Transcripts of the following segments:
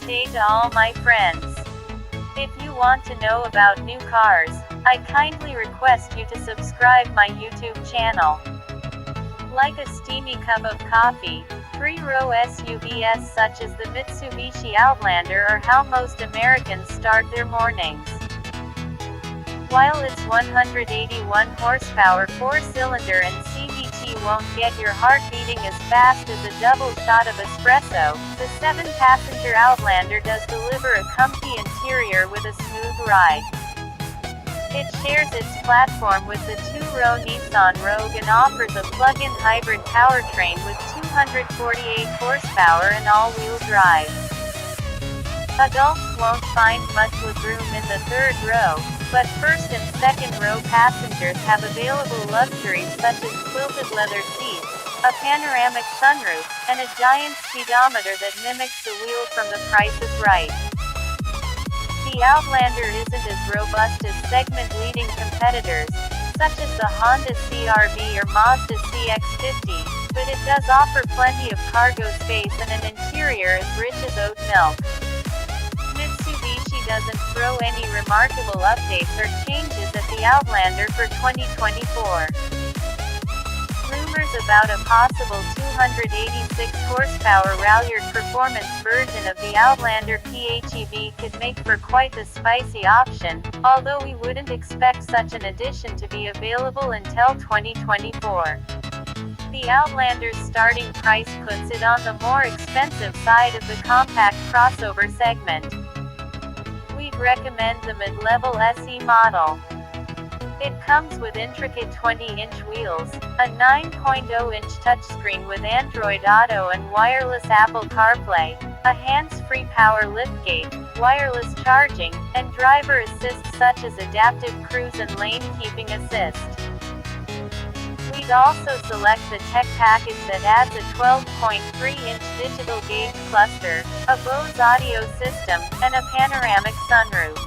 Good day to all my friends. If you want to know about new cars, I kindly request you to subscribe my YouTube channel. Like a steamy cup of coffee, three-row SUVs such as the Mitsubishi Outlander are how most Americans start their mornings. While its 181 horsepower four-cylinder and CVT won't get your heart beating as fast as a double shot of espresso, the 7-passenger Outlander does deliver a comfy interior with a smooth ride. It shares its platform with the two-row Nissan Rogue and offers a plug-in hybrid powertrain with 248 horsepower and all-wheel drive. Adults won't find much legroom in the third row, but first and second row passengers have available luxuries such as quilted leather seats, a panoramic sunroof, and a giant speedometer that mimics the wheel from The Price is Right. The Outlander isn't as robust as segment-leading competitors, such as the Honda CR-V or Mazda CX-50, but it does offer plenty of cargo space and an interior as rich as oat milk. Mitsubishi doesn't throw any remarkable updates or changes at the Outlander for 2024. Rumors about a possible 286 horsepower Ralliart performance version of the Outlander PHEV could make for quite the spicy option, although we wouldn't expect such an addition to be available until 2024. The Outlander's starting price puts it on the more expensive side of the compact crossover segment. We'd recommend the mid-level SE model. It comes with intricate 20-inch wheels, a 9.0-inch touchscreen with Android Auto and wireless Apple CarPlay, a hands-free power liftgate, wireless charging, and driver assist such as adaptive cruise and lane-keeping assist. We'd also select the tech package that adds a 12.3-inch digital gauge cluster, a Bose audio system, and a panoramic sunroof.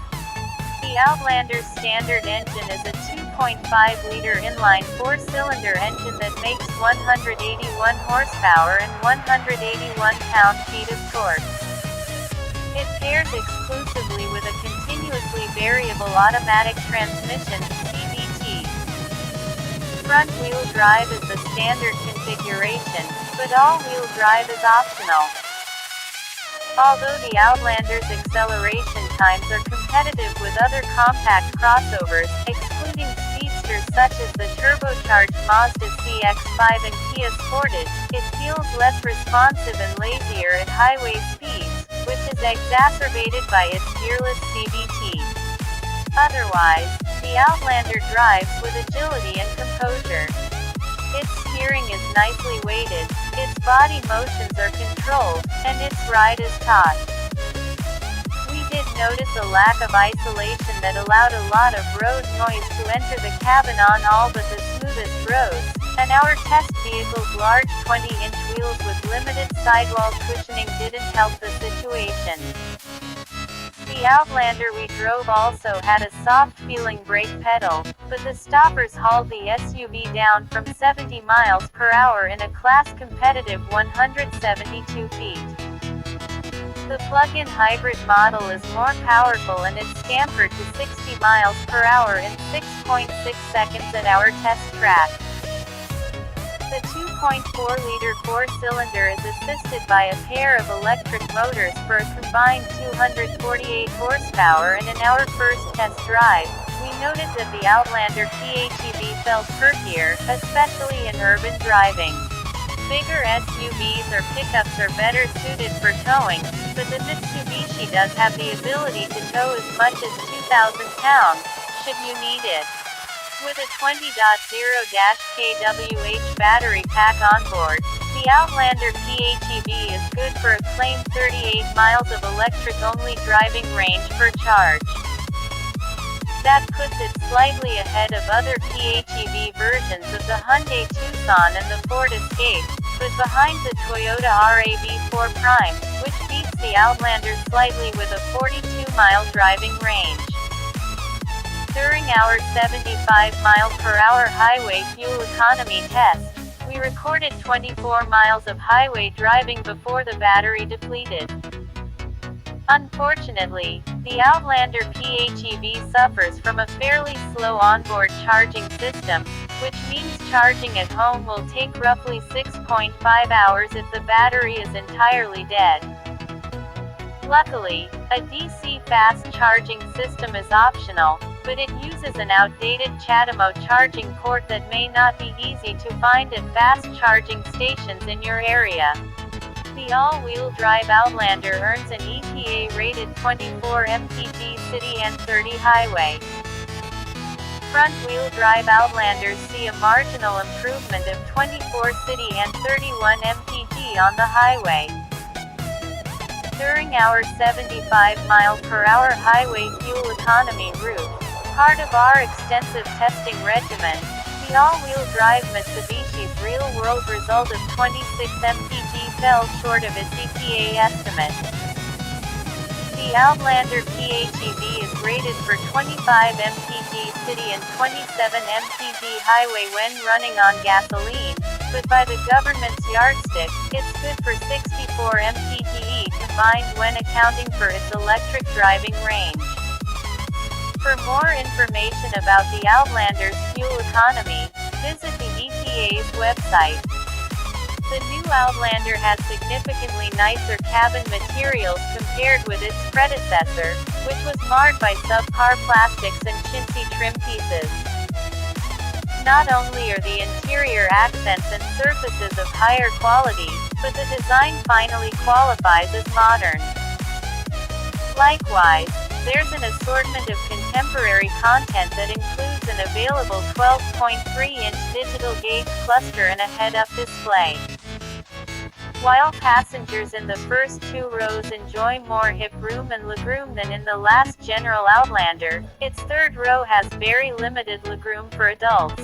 The Outlander's standard engine is a 2.5-liter inline four-cylinder engine that makes 181 horsepower and 181 pound-feet of torque. It pairs exclusively with a continuously variable automatic transmission, CVT. Front-wheel drive is the standard configuration, but all-wheel drive is optional. Although the Outlander's acceleration times are competitive with other compact crossovers, excluding speedsters such as the turbocharged Mazda CX-50 and Kia Sportage, it feels less responsive and lazier at highway speeds, which is exacerbated by its gearless CVT. Otherwise, the Outlander drives with agility and composure. Its steering is nicely weighted, its body motions are controlled, and its ride is taut. We did notice a lack of isolation that allowed a lot of road noise to enter the cabin on all but the smoothest roads, and our test vehicle's large 20-inch wheels with limited sidewall cushioning didn't help the situation. The Outlander we drove also had a soft-feeling brake pedal, but the stoppers hauled the SUV down from 70 miles per hour in a class-competitive 172 feet. The plug-in hybrid model is more powerful and it scampered to 60 miles per hour in 6.6 seconds at our test track. The 2.4-liter four-cylinder is assisted by a pair of electric motors for a combined 248 horsepower, and in our first test drive, we noted that the Outlander PHEV felt perkier, especially in urban driving. Bigger SUVs or pickups are better suited for towing, but the Mitsubishi does have the ability to tow as much as 2,000 pounds, should you need it. With a 20.0-kWh battery pack on board, the Outlander PHEV is good for a claimed 38 miles of electric-only driving range per charge. That puts it slightly ahead of other PHEV versions of the Hyundai Tucson and the Ford Escape, but behind the Toyota RAV4 Prime, which beats the Outlander slightly with a 42-mile driving range. During our 75-mile-per-hour highway fuel economy test, we recorded 24 miles of highway driving before the battery depleted. Unfortunately, the Outlander PHEV suffers from a fairly slow onboard charging system, which means charging at home will take roughly 6.5 hours if the battery is entirely dead. Luckily, a DC fast charging system is optional, but it uses an outdated CHAdeMO charging port that may not be easy to find at fast charging stations in your area. The all-wheel drive Outlander earns an EPA-rated 24 mpg city and 30 highway. Front-wheel drive Outlanders see a marginal improvement of 24 city and 31 mpg on the highway. During our 75 mph highway fuel economy route, part of our extensive testing regimen, the all-wheel drive Mitsubishi's real-world result of 26 mpg fell short of its EPA estimate. The Outlander PHEV is rated for 25 mpg city and 27 mpg highway when running on gasoline, but by the government's yardstick, it's good for 64 mpge combined when accounting for its electric driving range. For more information about the Outlander's fuel economy, visit the EPA's website. The new Outlander has significantly nicer cabin materials compared with its predecessor, which was marred by subpar plastics and chintzy trim pieces. Not only are the interior accents and surfaces of higher quality, but the design finally qualifies as modern. Likewise, there's an assortment of contemporary content that includes an available 12.3-inch digital gauge cluster and a head-up display. While passengers in the first two rows enjoy more hip room and legroom than in the last General Outlander, its third row has very limited legroom for adults.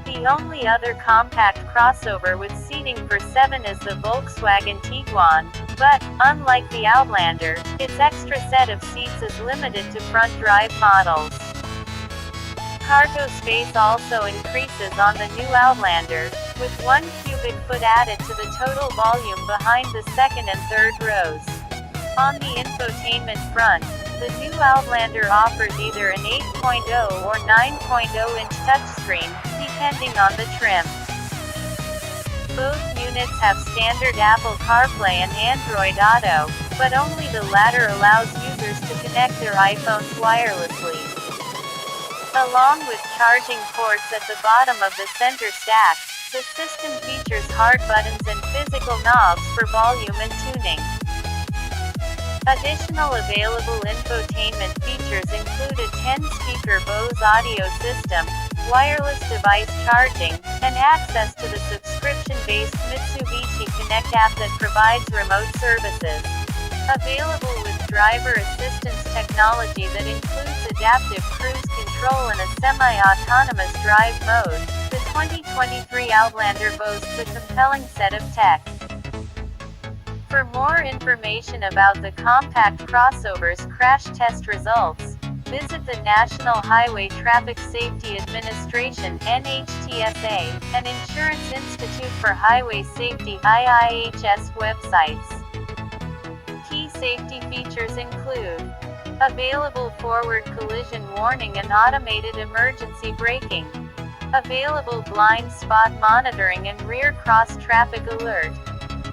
The only other compact crossover with seating for 7 is the Volkswagen Tiguan, but, unlike the Outlander, its extra set of seats is limited to front drive models. Cargo space also increases on the new Outlander, with 1 cubic foot added to the total volume behind the second and third rows. On the infotainment front, the new Outlander offers either an 8.0 or 9.0-inch touchscreen, depending on the trim. Both units have standard Apple CarPlay and Android Auto, but only the latter allows users to connect their iPhones wirelessly. Along with charging ports at the bottom of the center stack, the system features hard buttons and physical knobs for volume and tuning. Additional available infotainment features include a 10-speaker Bose audio system, wireless device charging, and access to the subscription-based Mitsubishi Connect app that provides remote services. Available with driver assistance technology that includes adaptive cruise control and a semi-autonomous drive mode, the 2023 Outlander boasts a compelling set of tech. For more information about the compact crossover's crash test results, visit the National Highway Traffic Safety Administration (NHTSA) and Insurance Institute for Highway Safety (IIHS) websites. Key safety features include available forward collision warning and automated emergency braking, available blind spot monitoring and rear cross traffic alert,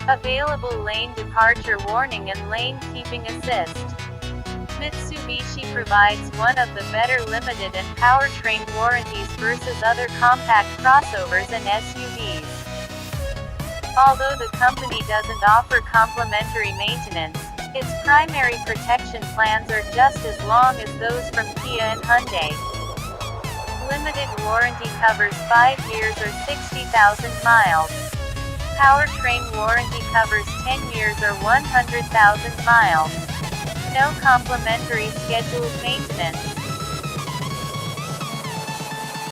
available lane departure warning and lane keeping assist. Mitsubishi provides one of the better limited and powertrain warranties versus other compact crossovers and SUVs. Although the company doesn't offer complimentary maintenance, its primary protection plans are just as long as those from Kia and Hyundai. Limited warranty covers 5 years or 60,000 miles. Powertrain warranty covers 10 years or 100,000 miles. No complimentary scheduled maintenance.